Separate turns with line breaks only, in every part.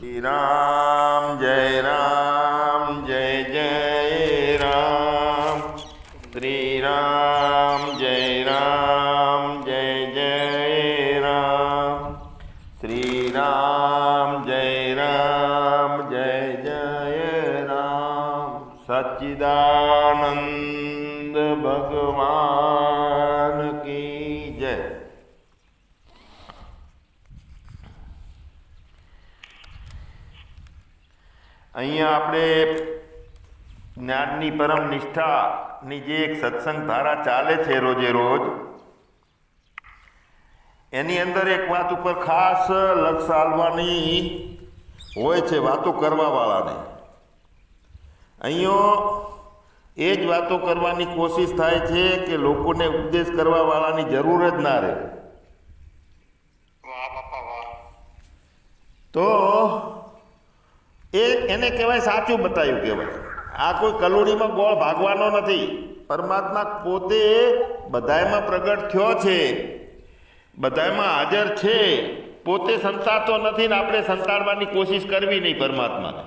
રામ જય જય રામ, શ્રી રામ જય જય રામ, શ્રી રામ જય જય રામ. સચ્ચિદાનંદ ભગવાન કી જય. અહીંયા આપણે જ્ઞાનની પરમ નિષ્ઠાની જે એક સત્સંગ ધારા ચાલે છે રોજે રોજ, એની અંદર એક વાત ઉપર ખાસ લક્ષ આલવાની હોય છે, વાતો કરવાવાળાને. અહીંયા એ જ વાતો કરવાની કોશિશ થાય છે કે લોકોને ઉપદેશ કરવાવાળાની જરૂર જ ના રહે. તો એને કહેવાય સાચું બતાવ્યું કહેવાય. આ કોઈ કલોડીમાં ગોળ ભાગવાનો નથી. પરમાત્મા પોતે બધાયમાં પ્રગટ થયો છે, બધાયમાં હાજર છે, પોતે સંતાડતો નથી ને આપણે સંતાડવાની કોશિશ કરવી નહીં પરમાત્માને.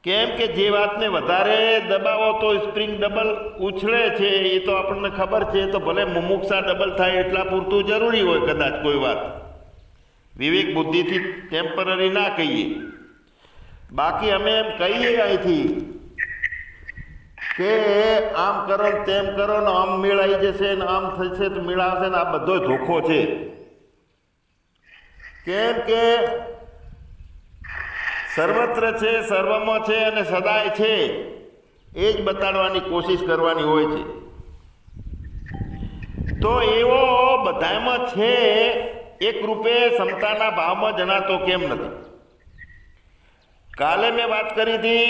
કેમ કે જે વાતને વધારે દબાવો તો સ્પ્રિંગ ડબલ ઉછળે છે, એ તો આપણને ખબર છે. તો ભલે મુમુક્ષા ડબલ થાય એટલા પૂરતું જરૂરી હોય કદાચ કોઈ વાત, વિવેક બુદ્ધિથી ટેમ્પરરી ના કહીએ. બાકી અમે એમ કહીએ અહીંથી કે આમ કરો ને તેમ કરો ને આમ મેળાઈ જશે ને આમ થશે તો મેળાશે ને, આ બધો ધોખો છે. કેમ કે સર્વત્ર છે, સર્વમાં છે અને સદાય છે, એ જ બતાડવાની કોશિશ કરવાની હોય છે. તો એવો બધામાં છે, એક રૂપે સમતાના ભાવમાં જણાતો કેમ નથી? કાલે મેં વાત કરી હતી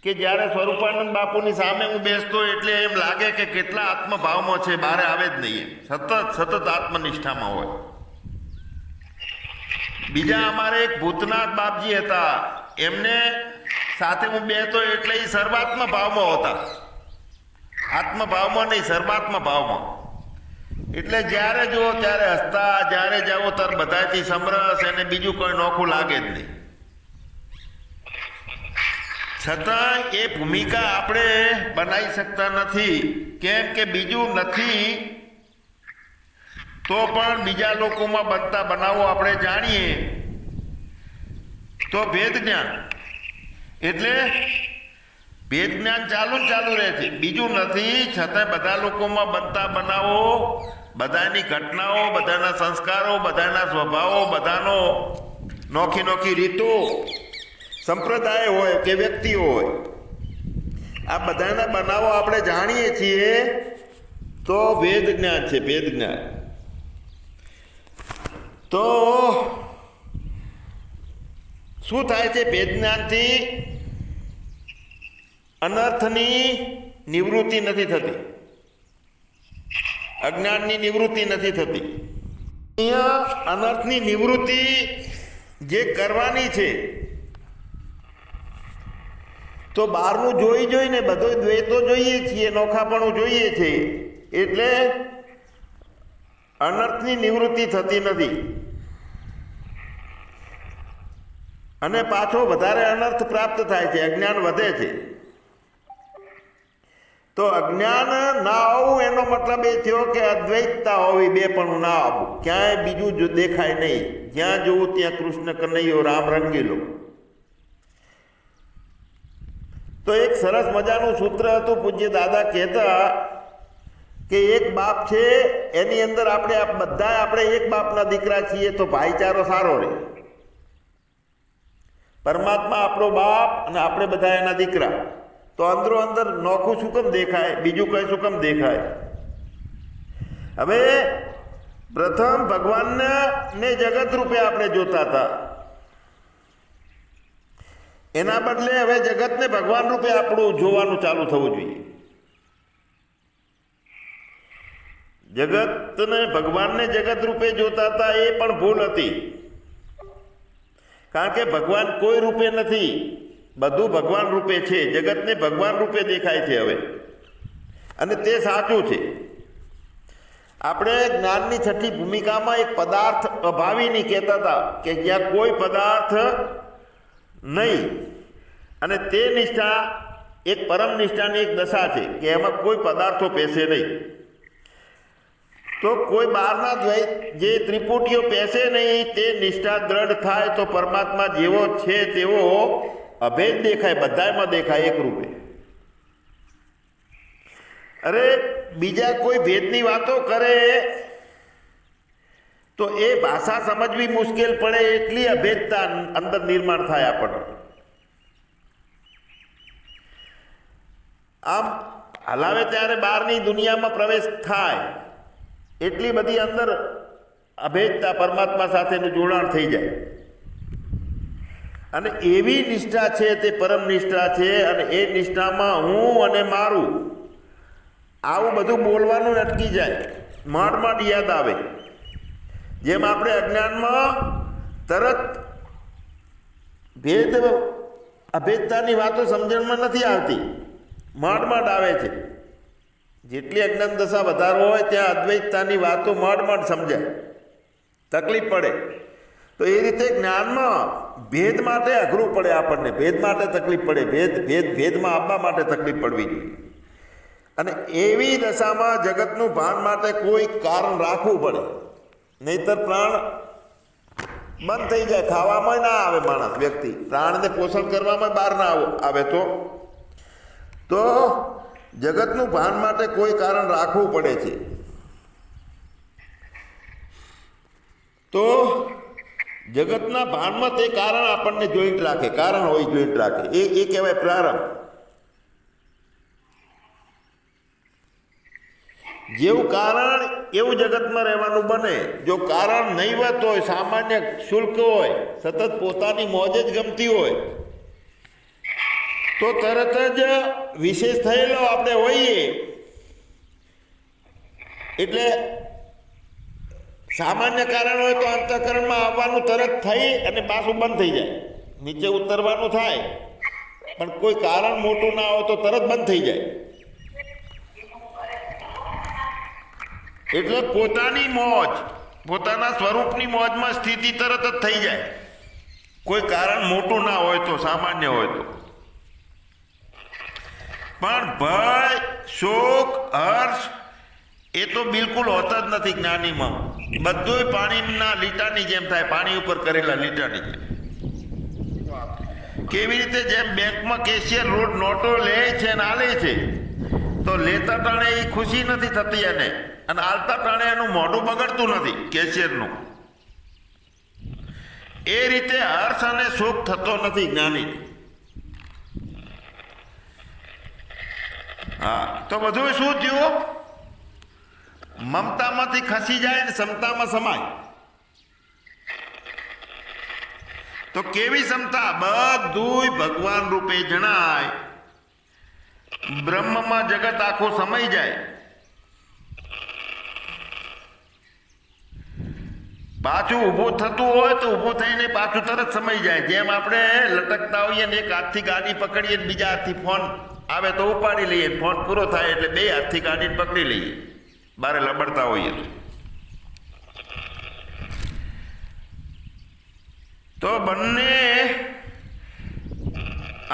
કે જ્યારે સ્વરૂપાનંદ બાપુની સામે હું બેસતો એટલે એમ લાગે કે કેટલા આત્મભાવમાં છે, બહાર આવે જ નહીં. સતત આત્મનિષ્ઠામાં હોય. બીજા અમારે એક ભૂતનાથ બાપજી હતા, એમને સાથે હું બેસતો એટલે એ સર્વાત્મ ભાવમાં હતા, આત્મભાવમાં નહીં, સર્વાત્મ ભાવમાં. એટલે જ્યારે જુઓ ત્યારે હસતા, જ્યારે જાઓ ત્યારે બધાથી સમરસ, એને બીજું કોઈ નોખું લાગે જ નહીં. છતાં એ ભૂમિકા આપણે બનાવી શકતા નથી. કેમ કે બીજું નથી તો પણ બીજા લોકોમાં બનતા બનાવો આપણે જાણીએ તો ભેદ જ્ઞાન. એટલે ભેદ જ્ઞાન ચાલુ રહે છે, બીજું નથી. છતાં બધા લોકોમાં બનતા બનાવો, બધાની ઘટનાઓ, બધાના સંસ્કારો, બધાના સ્વભાવો, બધાનો નોખી રીતો, સંપ્રદાય હોય કે વ્યક્તિઓ હોય, આ બધાના બનાવો આપણે જાણીએ છીએ તો ભેદ જ્ઞાન છે, ભેદ જ્ઞાન. તો શું થાય છે? ભેદ જ્ઞાનથી અનર્થની નિવૃત્તિ નથી થતી, અજ્ઞાનની નિવૃત્તિ નથી થતી. અહીંયા અનર્થની નિવૃત્તિ જે કરવાની છે તો બહારનું જોઈને બધો દ્વૈતો જોઈએ છીએ, નોખાપણું જોઈએ છીએ, એટલે અનર્થની નિવૃત્તિ થતી નથી અને પાછો વધારે અનર્થ પ્રાપ્ત થાય છે, અજ્ઞાન વધે છે. તો અજ્ઞાન ના આવવું એનો મતલબ એ થયો કે અદ્વૈતતા હોવી, બે પણ ના આવવું, ક્યાંય બીજું જો દેખાય નહીં, જ્યાં જોવું ત્યાં કૃષ્ણ કનૈયો રામ રંગીલો. તો એક સરસ મજાનું સૂત્ર હતું, પૂજ્ય દાદા કહેતા કે એક બાપ છે, એની અંદર આપણે એક બાપના દીકરા છીએ તો ભાઈચારો સારો રહે. પરમાત્મા આપણો બાપ અને આપણે બધા એના દીકરા, તો અંદરો અંદર નોખું શું કેમ દેખાય, બીજું કઈ શું કેમ દેખાય? હવે પ્રથમ ભગવાનને જગત રૂપે આપણે જોતા હતા, એના બદલે હવે જગતને ભગવાન રૂપે આપણું જોવાનું ચાલુ થવું જોઈએ. જગતને ભગવાનને જગત રૂપે જોતા હતા, એ પણ ભૂલ હતી. કારણ કે ભગવાન કોઈ રૂપે નથી, બધું ભગવાન રૂપે છે. જગતને ભગવાન રૂપે દેખાય છે હવે, અને તે સાચું છે. આપણે જ્ઞાનની છઠ્ઠી ભૂમિકામાં એક પદાર્થ અભાવીની કહેતા હતા કે જ્યાં કોઈ પદાર્થ નહીં, અને તે નિષ્ઠા એક પરમ નિષ્ઠાની એક દશા છે કે એમાં કોઈ પદાર્થો પેસે નહીં. તો કોઈ બહારના દ્વૈત જે ત્રિપુટીઓ પેસે નહીં તે નિષ્ઠા દ્રઢ થાય તો પરમાત્મા જેવો છે તેવો અભેદ દેખાય, બધામાં દેખાય એક રૂપે. અરે બીજા કોઈ ભેદની વાતો કરે તો એ ભાષા સમજવી મુશ્કેલ પડે એટલી અભેદતા અંદર નિર્માણ થાય આપણને. આમ હલાવે ત્યારે બહારની દુનિયામાં પ્રવેશ થાય એટલી બધી અંદર અભેદતા પરમાત્મા સાથેનું જોડાણ થઈ જાય. અને એવી નિષ્ઠા છે તે પરમ નિષ્ઠા છે, અને એ નિષ્ઠામાં હું અને મારું આવું બધું બોલવાનું અટકી જાય, માંડ યાદ આવે. જેમ આપણે અજ્ઞાનમાં તરત ભેદ અભેદતાની વાતો સમજણમાં નથી આવતી, માંડ આવે છે. જેટલી અજ્ઞાન દશા વધારો હોય ત્યાં અદ્વૈતતાની વાતો માંડ સમજાય, તકલીફ પડે. તો એ રીતે જ્ઞાનમાં ભેદ માટે અઘરું પડે આપણને, ભેદ માટે તકલીફ પડે, ભેદમાં આવવા માટે તકલીફ પડવી જોઈએ. અને એવી દશામાં જગતનું ભાન માટે કોઈ કારણ રાખવું પડે, નહીતર પ્રાણ બંધ થઈ જાય. ખાવામાં ના આવે માણસ, વ્યક્તિ પ્રાણને પોષણ કરવામાં બહાર ના આવે તો જગતનું ભાન માટે કોઈ કારણ રાખવું પડે છે. તો જગતના ભાનમાં તે કારણ આપણને જોઈન્ટ રાખે, કારણ હોય જોઈન્ટ રાખે, એ કહેવાય પ્રારંભ. જેવું કારણ એવું જગતમાં રહેવાનું બને. જો કારણ નહીવત હોય, સામાન્ય શુલ્ક હોય, સતત પોતાની મોજ જ ગમતી હોય, તો તરત જ વિશેષ થયેલો આપણે હોઈએ એટલે સામાન્ય કારણ હોય તો અંતઃકરણમાં આવવાનું તરત થઈ અને પાછું બંધ થઈ જાય, નીચે ઉતરવાનું થાય, પણ કોઈ કારણ મોટું ના હોય તો તરત બંધ થઈ જાય. એટલે પોતાની મોજ, પોતાના સ્વરૂપની મોજમાં સ્થિતિ તરત જ થઈ જાય, કોઈ કારણ મોટું ના હોય તો, સામાન્ય હોય તો. પણ ભય, શોક, હર્ષ એ તો બિલકુલ હોતા જ નથી જ્ઞાનીમાં. બધું પાણીના લીટાની જેમ થાય, પાણી ઉપર કરેલા લીટાની જેમ. કેવી રીતે જેમ બેંકમાં કેશિયર રોડ નોટો લે છે અને આલે છે, તો લેતા ટાણે એ ખુશી નથી થતી એને, અને આલતા ટાણે એનું મોઢું બગડતું નથી કેશિયરનું. એ રીતે હર્ષ અને શોક થતો નથી જ્ઞાની. હા, તો બધું શું થયું? મમતામાંથી ખસી જાય ને સમતામાં સમાય. તો કેવી સમતા? બધું ભગવાન રૂપે જણાય, બ્રહ્મમાં જગત આખું સમાઈ જાય. પાછું ઊભું થતું હોય તો ઊભું થઈને પાછું તરત સમાઈ જાય. જેમ આપણે લટકતા હોઈએ ને એક હાથથી ગાડી પકડીએ, બીજા હાથથી ફોન આવે તો ઉપાડી લઈએ, ફોન પૂરો થાય એટલે બે હાથથી ગાડીને પકડી લઈએ, બારે લબડતા હોઈએ તો બંને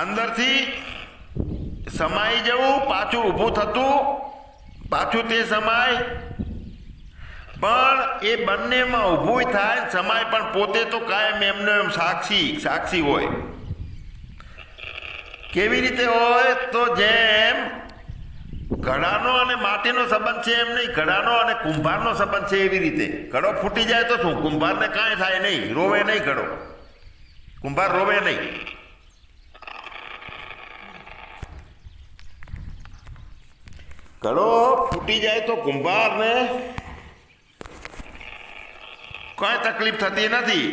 અંદરથી સમાઈ જવું, પાછું ઊભું થતું, પાછું તે સમાય. પણ એ બંનેમાં ઊભું થાય, સમાય, પણ પોતે તો કાયમ એમને એમ સાક્ષી હોય. કેવી રીતે હોય? તો જેમ ઘડાનો અને માટીનો સંબંધ છે એમ નહીં, ઘડાનો અને કુંભારનો સંબંધ છે એવી રીતે. ઘડો ફૂટી જાય તો શું? કુંભારને કાંઈ થાય નહીં, રોવે નહીં ઘડો, કુંભાર રોવે નહીં. ઘડો ફૂટી જાય તો કુંભારને કાંઈ તકલીફ થતી નથી.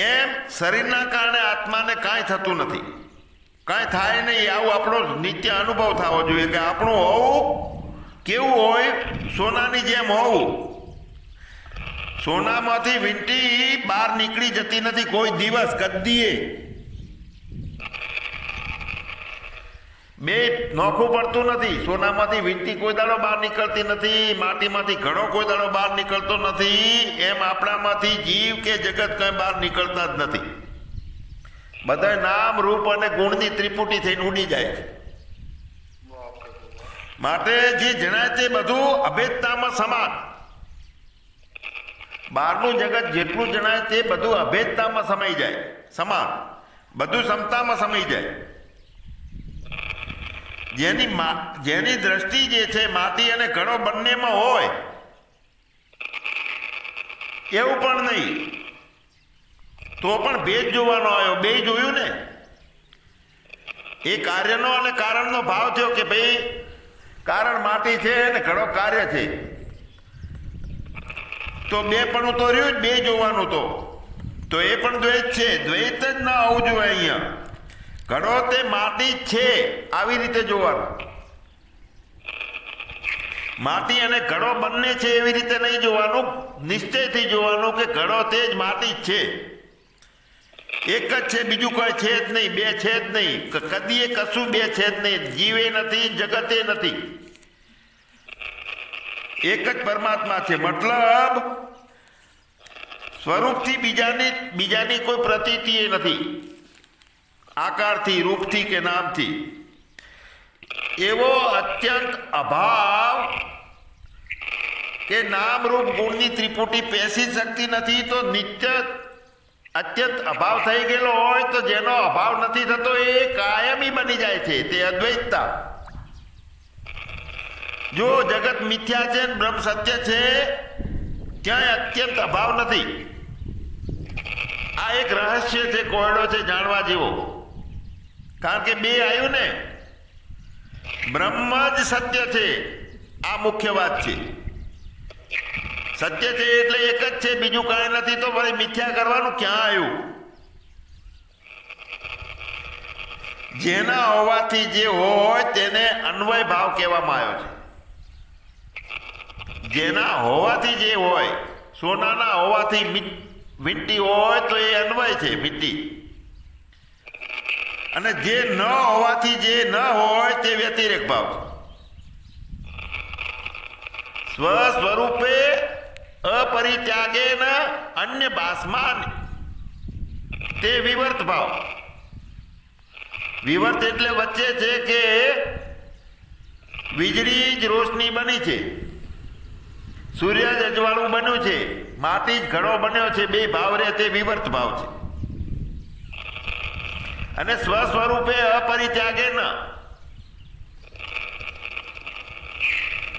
એમ શરીરના કારણે આત્માને કાંઈ થતું નથી, કાંઈ થાય નહીં. આવું આપણો નિત્ય અનુભવ થવો જોઈએ કે આપણું હોવું કેવું હોય? સોનાની જેમ હોવું. સોનામાંથી વીંટી બહાર નીકળી જતી નથી કોઈ દિવસ, કદીએ. બે નોખું પડતું નથી. સોનામાંથી વીંટી કોઈ દાડો બહાર નીકળતી નથી, માટીમાંથી ઘડો કોઈ દાડો બહાર નીકળતો નથી. એમ આપણામાંથી જીવ કે જગત કઈ બહાર નીકળતા જ નથી. બધા નામ રૂપ અને ગુણની ત્રિપુટી થઈને ઉડી જાય છે. માટે જે જણાય તે બધું અભેદતામાં સમાન. બહારનું જગત જેટલું જણાય તે બધું અભેદતામાં સમાઈ જાય, સમાન, બધું સમતામાં સમાઈ જાય. જેની દ્રષ્ટિ જે છે માટી અને ઘડો બંનેમાં હોય એવું પણ નહીં. તો પણ ભેદ જોવાનો આવ્યો. બે જોયું ને, એ કાર્યનો અને કારણનો ભાવ થયો કે ભાઈ કારણ માટી છે અને ઘડો કાર્ય છે. તો બે પણ તો રહ્યું જ, બે જોવાનું. તો એ પણ દ્વૈત છે. દ્વૈત જ ના આવવું જોઈએ અહીંયા. ઘડો તે માટી છે આવી રીતે જોવાનું. માટી અને ઘડો બંને છે એવી રીતે નહીં જોવાનું. નિશ્ચયથી જોવાનું કે ઘડો તે જ માટી જ છે, એક જ છે, બીજું કોઈ છે જ નહીં, બે છે જ નહીં. કદીએ કશું બે છે જ નહીં. જીવે નથી, જગતે નથી, એક જ પરમાત્મા છે. મતલબ સ્વરૂપથી બીજાની કોઈ પ્રતીતિ નથી, આકારથી, રૂપથી કે નામથી. એવો અત્યંત અભાવ કે નામ રૂપ ગુણની ત્રિપુટી પેસી શકતી નથી. તો નિત્ય અત્યંત અભાવ થઈ ગયેલો હોય તો જેનો અભાવ નથી થતો એ કાયમી બની જાય છે. તે અદ્વૈતતા. જો જગત મિથ્યા છે, બ્રહ્મ સત્ય છે, ક્યાંય અત્યંત અભાવ નથી. આ એક રહસ્ય છે, કોયડો છે જાણવા જેવો. કારણ કે બે આવ્યું ને, બ્રહ્મ જ સત્ય છે, આ મુખ્ય વાત છે. સત્ય છે એટલે એક જ છે, બીજું કાંઈ નથી. તો વળી મિથ્યા કરવાનું ક્યાં આવ્યું? જેના હોવાથી જે હોય તેને અન્વય ભાવ કહેવામાં આવ્યો છે. જેના હોવાથી જે હોય, સોનાના હોવાથી વીંટી હોય તો એ અન્વય છે, વીંટી. અને જે ન હોવાથી જે ન હોય તે વ્યતિરેક ભાવ. સ્વસ્વરૂપે અપરિત્યાગેન અન્ય ભાસમાન તે વિવર્ત ભાવ. વિવર્ત એટલે વચ્ચે છે કે વીજળી જ રોશની બની છે, સૂર્ય જ અજવાળું બન્યું છે, માટી જ ઘડો બન્યો છે. બે ભાવ રહે તે વિવર્ત ભાવ છે. અને સ્વસ્વરૂપે અપરિત્યાગેન,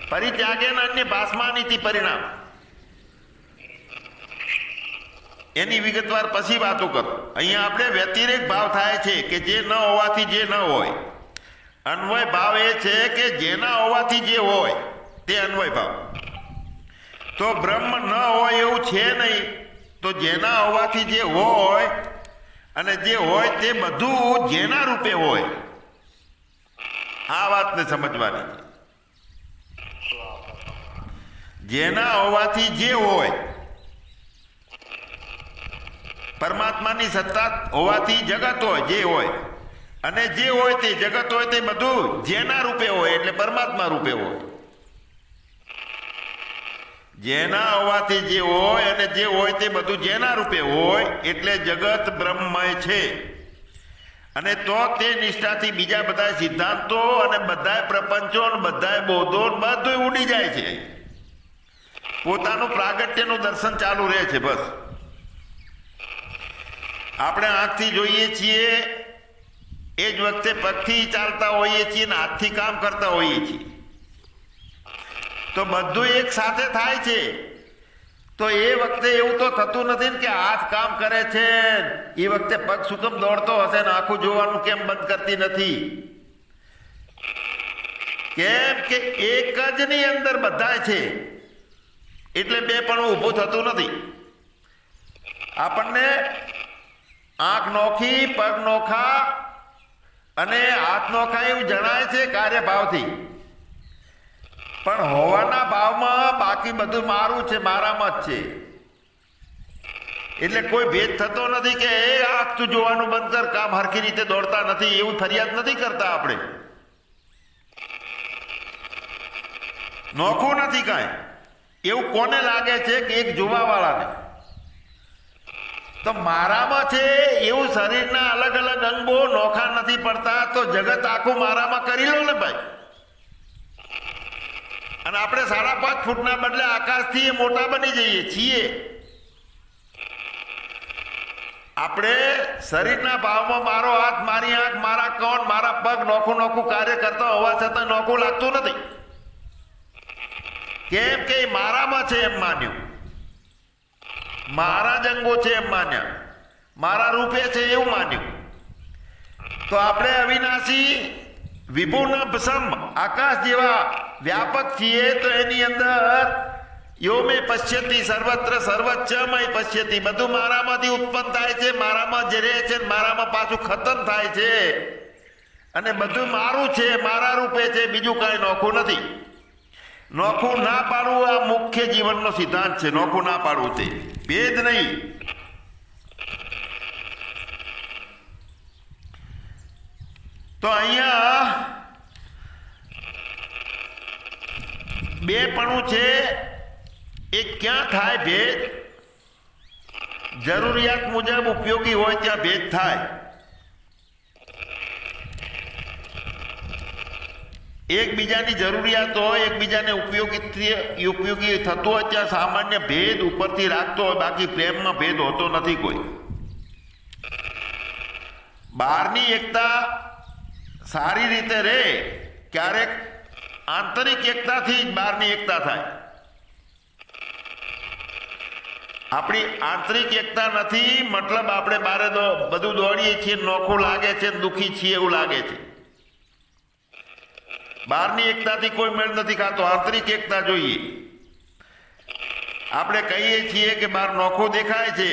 પરિત્યાગેન અન્ય ભાસમાનીતિ પરિણામ. એની વિગતવાર પછી વાતો કરો. અહીંયા આપણે વ્યતિરેક ભાવ થાય છે કે જે ન હોવાથી જે ન હોય. અન્વય ભાવ એ છે કે જેના હોવાથી જે હોય તે અન્વય ભાવ. તો બ્રહ્મ ન હોય એવું છે નહીં. તો જેના હોવાથી જે હોય અને જે હોય તે બધું જેના રૂપે હોય. આ વાતને સમજવાની. જેના હોવાથી જે હોય, પરમાત્માની સત્તા હોવાથી જગત હોય, જે હોય, અને જે હોય તે જગત હોય તે બધું જેના રૂપે હોય એટલે પરમાત્મા રૂપે હોય. જેના હોવાથી જે હોય અને જે હોય તે બધું જેના રૂપે હોય એટલે જગત બ્રહ્મમય છે. અને તો તે નિષ્ઠાથી બીજા બધા સિદ્ધાંતો અને બધા પ્રપંચો બધા બોધો બધું ઉડી જાય છે. પોતાનું પ્રાગટ્યનું દર્શન ચાલુ રહે છે. બસ આપણે આંખથી જોઈએ છીએ એ જ વખતે પગથી ચાલતા હોઈએ છીએ ને હાથથી કામ કરતા હોઈએ છીએ. તો બધું એક સાથે થાય છે. તો એ વખતે એવું તો થતું નથી ને કે હાથ કામ કરે છે એ વખતે પગ શું કેમ દોડતો હશે ને આખું જોવાનું કેમ બંધ કરતી નથી. કેમ કે એક જ ની અંદર બધા છે એટલે બે પણ ઊભું થતું નથી. આપણને આંખ નોખી, પગ નોખા અને હાથ નોખા એવું જણાય છે કાર્યભાવથી. પણ હોવાના ભાવમાં બાકી બધું મારું છે, મારામાં જ છે. એટલે કોઈ ભેદ થતો નથી કે એ આંખ તું જોવાનું બંધ કર, કામ હરખી રીતે દોડતા નથી એવું ફરિયાદ નથી કરતા આપણે. નોખું નથી કાંઈ. એવું કોને લાગે છે કે એક જોવાવાળાને? તો મારામાં છે એવું શરીરના અલગ અલગ અંગો નોખા નથી પડતા, તો જગત આખું મારામાં કરી લો ને ભાઈ. અને આપણે 5.5 ફૂટના બદલે આકાશથી મોટા બની જઈએ છીએ. આપણે શરીરના ભાવમાં મારો હાથ, મારી આંખ, મારા કાન, મારા પગ નોખું નોખું કાર્ય કરતા હોવા છતાં નોખું લાગતું નથી. કેમ કે મારામાં છે એમ માન્યું, મારા જ અંગો છે એમ માન્યા, મારા રૂપે છે એવું માન્યું. તો આપણે અવિનાશી વિભુન ભસમ આકાશ જેવા વ્યાપક છીએ. તો એની અંદર યોમે પશ્યતિ સર્વત્ર સર્વચ્ચમય પશ્યતિ, બધું મારામાંથી ઉત્પન્ન થાય છે, મારામાં જ રહે છે, મારામાં પાછું ખતમ થાય છે. અને બધું મારું છે, મારા રૂપે છે, બીજું કાંઈ નોખું નથી. નોખું ના પાડવું આ મુખ્ય જીવનનો સિદ્ધાંત છે. નોખું ના પાડવું તે ભેદ નહીં. તો અહીંયા બેપણું છે એ ક્યાં થાય ભેદ? જરૂરિયાત મુજબ ઉપયોગી હોય ત્યાં ભેદ થાય. એકબીજાની જરૂરિયાત હોય, એકબીજાને ઉપયોગી થતું હોય ત્યાં સામાન્ય ભેદ ઉપરથી રાખતો હોય, બાકી પ્રેમમાં ભેદ હોતો નથી કોઈ. બહારની એકતા સારી રીતે રહે, ક્યારેક આંતરિક એકતાથી જ બહારની એકતા થાય. આપણી આંતરિક એકતા નથી, મતલબ આપણે બારે બધું દોડીએ છીએ, નોખું લાગે છે, દુઃખી છીએ એવું લાગે છે. બહારની એકતાથી કોઈ મેળ નથી ખાતો, આંતરિક એકતા જોઈએ. આપણે કહીએ છીએ કે બહાર નોખું દેખાય છે.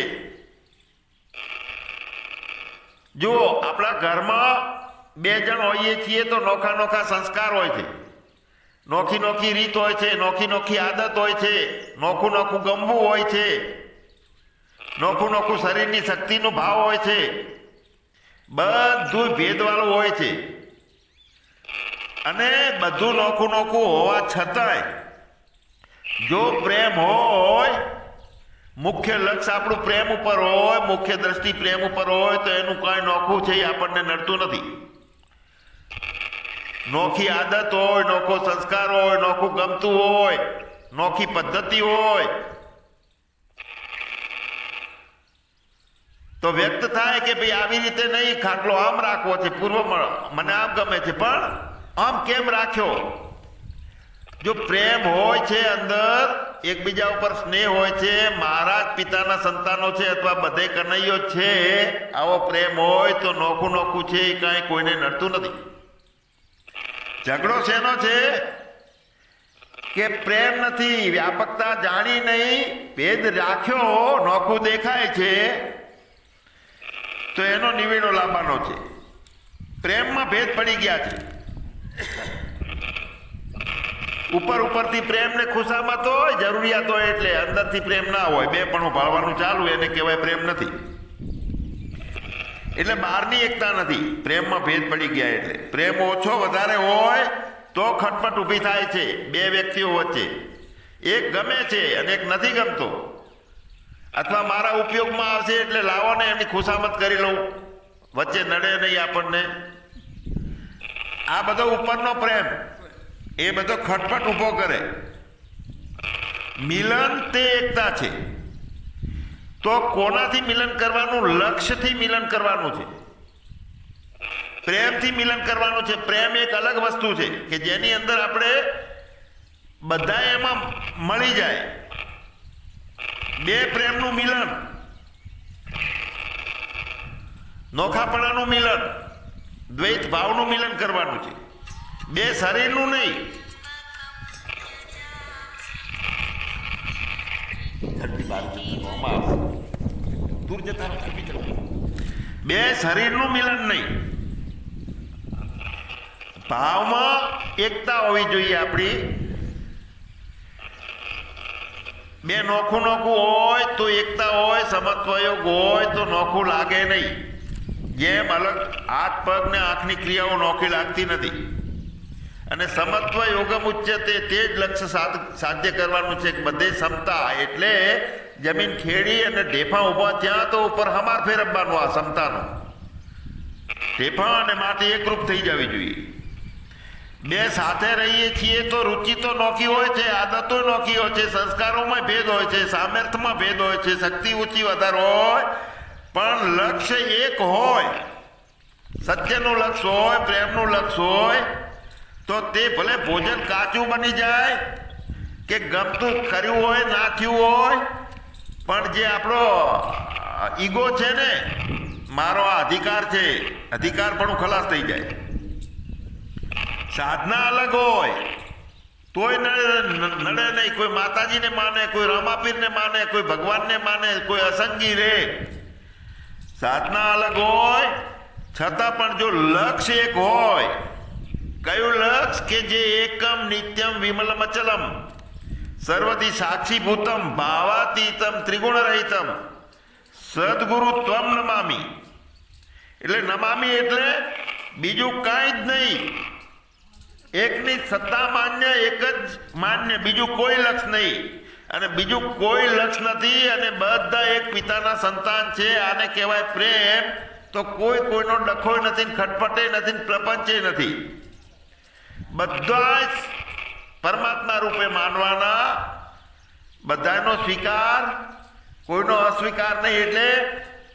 જો આપણા ઘરમાં 2 જણ હોઈએ છીએ તો નોખા નોખા સંસ્કાર હોય છે, નોખી નોખી રીત હોય છે, નોખી નોખી આદત હોય છે, નોખું નોખું ગમવું હોય છે, નોખું નોખું શરીરની શક્તિનો ભાવ હોય છે, બધું ભેદવાળું હોય છે. અને બધું નોખું નોખું હોવા છતાંય જો પ્રેમ હોય, મુખ્ય લક્ષ્ય આપણું પ્રેમ ઉપર હોય, મુખ્ય દ્રષ્ટિ પ્રેમ ઉપર હોય, તો એનું કાંઈ નોખું છે એ આપણને નડતું નથી. નોખી આદત હોય, નોખો સંસ્કાર હોય, નોખું ગમતું હોય, નોખી પદ્ધતિ હોય, તો વ્યક્ત થાય કે ભાઈ આવી રીતે નહીં, ખાટલો આમ રાખવો છે, પૂર્વમાં મને આમ ગમે છે, પણ આમ કેમ રાખ્યો? જો પ્રેમ હોય છે, અંદર એકબીજા ઉપર સ્નેહ હોય છે, મારા જ પિતાના સંતાનો છે અથવા બધે કનૈયો છે, આવો પ્રેમ હોય તો નોખું નોખું છે એ કાંઈ કોઈને નડતું નથી. ઝઘડો શેનો છે? કે પ્રેમ નથી, વ્યાપકતા જાણી નહીં, ભેદ રાખ્યો, નોખું દેખાય છે તો એનો નિવેડો લાવવાનો છે. પ્રેમમાં ભેદ પડી ગયા છે. ઉપરથી પ્રેમ ને ખુશામત હોય, જરૂરિયાત હોય, એટલે અંદરથી પ્રેમ ના હોય, બેપણું ભાળવાનું ચાલુ, એને કહેવાય પ્રેમ નથી. એટલે બહારની એકતા નથી, પ્રેમમાં ભેદ પડી ગયા. એટલે પ્રેમ ઓછો વધારે હોય તો ખટપટ ઊભી થાય છે 2 વ્યક્તિઓ વચ્ચે. એક ગમે છે અને એક નથી ગમતો, અથવા મારા ઉપયોગમાં આવશે એટલે લાવો ને એમની ખુશામત કરી લઉં, વચ્ચે નડે નહીં આપણને. આ બધો ઉપરનો પ્રેમ એ બધો ખટપટ ઊભો કરે. મિલન તે એકતા છે. તો કોનાથી મિલન કરવાનું? લક્ષ્યથી મિલન કરવાનું છે, પ્રેમથી મિલન કરવાનું છે. પ્રેમ એક અલગ વસ્તુ છે કે જેની અંદર આપણે બધા એમાં મળી જાય. 2 પ્રેમનું મિલન, નોખાપણાનું મિલન, દ્વૈત ભાવનું મિલન કરવાનું છે, 2 શરીરનું નહીં. દૂર જતા 2 શરીરનું મિલન નહીં. ભાવમાં એકતા હોવી જોઈએ આપણી. 2 નોખું નોખું હોય તો એકતા હોય, સમત્વયોગ હોય તો નોખું લાગે નહીં. જેમ અલગ હાથ પગ ને આંખની ક્રિયાઓ નોખી લાગતી નથી. અને સમત્વ યોગમ ઉચ્યતે તે જ લક્ષ્ય સાધ્ય કરવાનું છે કે બધે સમતા એટલે જમીન ખેડી અને ઢેફા ઊભા ત્યાં તો ઉપર હમાર ફેરવવાનું આ સમતાનું ઢેફા અને માટી એકરૂપ થઈ જવી જોઈએ બે સાથે રહીએ છીએ તો રુચિ તો નોખી હોય છે આદતો નોખી હોય છે સંસ્કારોમાં ભેદ હોય છે સામર્થ્યમાં ભેદ હોય છે શક્તિ ઊંચી વધારે હોય પણ લક્ષ્ય એક હોય સત્યનું લક્ષ્ય હોય પ્રેમનું લક્ષ્ય હોય તો તે ભલે ભોજન કાચું બની જાય કે ગમતું કર્યું હોય નાખ્યું હોય પણ જે આપણો ઈગો છે ને મારો આ અધિકાર છે અધિકાર પણ ખલાસ થઈ જાય સાધના અલગ હોય તોય નડે નહીં કોઈ માતાજીને માને કોઈ રામાપીરને માને કોઈ ભગવાનને માને કોઈ અસંગી રે સાધના અલગ હોય છતાં પણ જો લક્ષ્ય એક હોય કયું લક્ષ્ય કે જે એકમ નિત્યમ વિમલમ અચલમ સર્વથી સાક્ષીભૂતમ ભાવાતીતમ ત્રિગુણ રહિતમ સદગુરુ ત્વમ નમામી એટલે નમામી એટલે બીજું કાંઈ જ નહીં એકની સત્તા માન્ય એક જ માન્ય બીજું કોઈ લક્ષ નહીં અને બીજું કોઈ લક્ષ નથી અને બધા એક પિતાના સંતાન છે આને કહેવાય પ્રેમ તો કોઈ કોઈનો ડખોય નથી ખટપટે નથી પ્રપંચે નથી બધા જ પરમાત્મા રૂપે માનવાના બધાનો સ્વીકાર કોઈનો અસ્વીકાર નહીં એટલે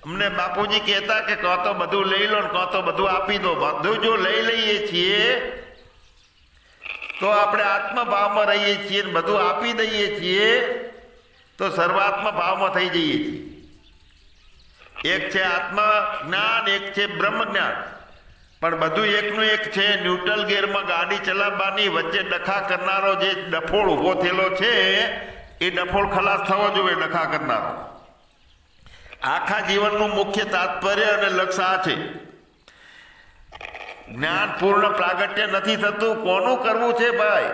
અમને બાપુજી કહેતા કે કાં તો બધું લઈ લો ને કાં તો બધું આપી દો બધું જો લઈ લઈએ છીએ તો આપણે આત્મભાવમાં રહીએ છીએ ને બધું આપી દઈએ છીએ તો સર્વાત્મ ભાવમાં થઈ જઈએ છીએ એક છે આત્મ જ્ઞાન એક છે બ્રહ્મ જ્ઞાન પણ બધું એકનું એક છે ન્યુટ્રલ ગેરમાં ગાડી ચલાવવાની વચ્ચે ડખા કરનારો જે ડફોળ ઊભો થયેલો છે એ ડફોળ ખલાસ થવો જોઈએ ડખા કરનારો આખા જીવનનું મુખ્ય તાત્પર્ય અને લક્ષ્ય આ છે જ્ઞાન પૂર્ણ પ્રાગટ્ય નથી થતું કોનું કરવું છે ભાઈ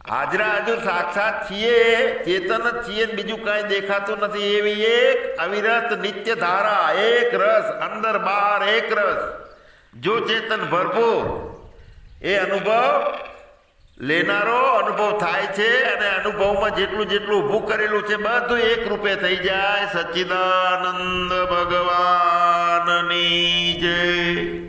હાજરા હજુ સાક્ષાત છીએ ચેતન જ છીએ બીજું કાંઈ દેખાતું નથી એવી એક અવિરત નિત્ય ધારા એક રસ અંદર બહાર એક રસ જો ચેતન ભરપૂર એ અનુભવ લેનારો અનુભવ થાય છે અને અનુભવમાં જેટલું જેટલું ઊભું કરેલું છે બધું એક રૂપે થઈ જાય સચ્ચિદાનંદ ભગવાનની જય